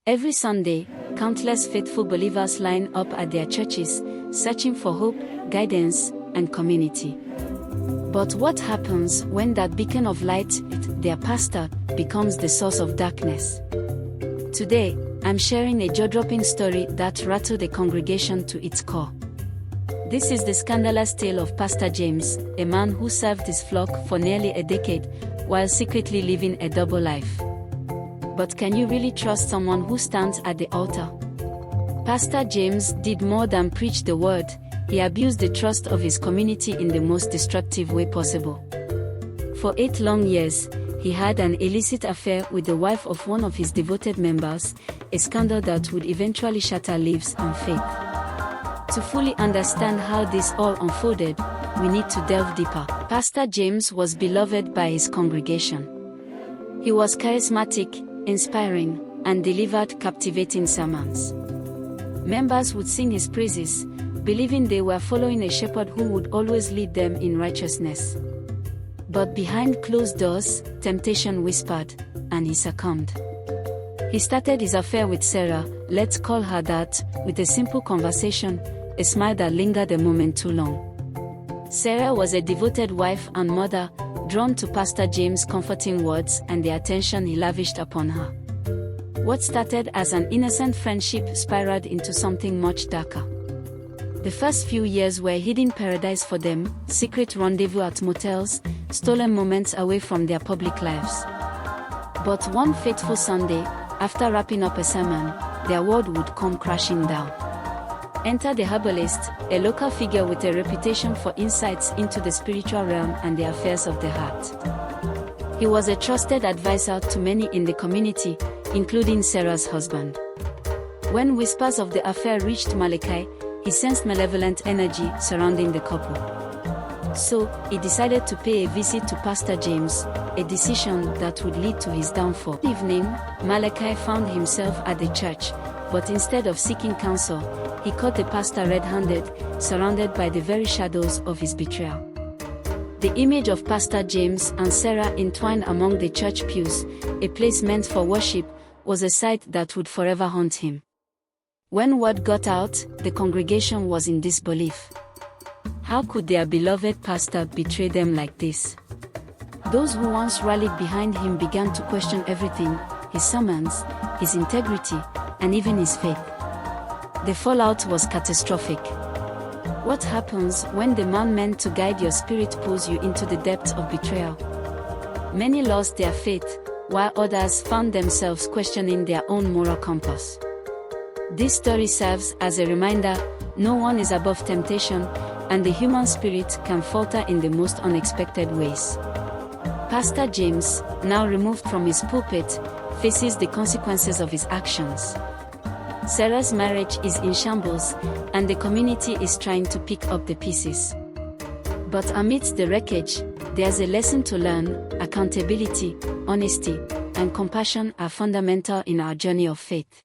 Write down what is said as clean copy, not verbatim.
Every Sunday, countless faithful believers line up at their churches, searching for hope, guidance, and community. But what happens when that beacon of light, their pastor, becomes the source of darkness? Today, I'm sharing a jaw-dropping story that rattled the congregation to its core. This is the scandalous tale of Pastor James, a man who served his flock for nearly a decade, while secretly living a double life. But can you really trust someone who stands at the altar? Pastor James did more than preach the word. He abused the trust of his community in the most destructive way possible. For 8 long years, he had an illicit affair with the wife of one of his devoted members, a scandal that would eventually shatter lives and faith. To fully understand how this all unfolded, we need to delve deeper. Pastor James was beloved by his congregation. He was charismatic, inspiring, and delivered captivating sermons. Members would sing his praises, believing they were following a shepherd who would always lead them in righteousness. But behind closed doors, temptation whispered, and he succumbed. He started his affair with Sarah, let's call her that, with a simple conversation, a smile that lingered a moment too long. Sarah was a devoted wife and mother, drawn to Pastor James' comforting words and the attention he lavished upon her. What started as an innocent friendship spiraled into something much darker. The first few years were hidden paradise for them, secret rendezvous at motels, stolen moments away from their public lives. But one fateful Sunday, after wrapping up a sermon, their world would come crashing down. Enter the herbalist, a local figure with a reputation for insights into the spiritual realm and the affairs of the heart. He was a trusted advisor to many in the community, including Sarah's husband. When whispers of the affair reached Malachi, he sensed malevolent energy surrounding the couple. So, he decided to pay a visit to Pastor James, a decision that would lead to his downfall. One evening, Malachi found himself at the church, but instead of seeking counsel, he caught the pastor red-handed, surrounded by the very shadows of his betrayal. The image of Pastor James and Sarah entwined among the church pews, a place meant for worship, was a sight that would forever haunt him. When word got out, the congregation was in disbelief. How could their beloved pastor betray them like this? Those who once rallied behind him began to question everything, his sermons, his integrity, and even his faith. The fallout was catastrophic. What happens when the man meant to guide your spirit pulls you into the depths of betrayal? Many lost their faith, while others found themselves questioning their own moral compass. This story serves as a reminder, no one is above temptation, and the human spirit can falter in the most unexpected ways. Pastor James, now removed from his pulpit, faces the consequences of his actions. Sarah's marriage is in shambles, and the community is trying to pick up the pieces. But amidst the wreckage, there's a lesson to learn. Accountability, honesty, and compassion are fundamental in our journey of faith.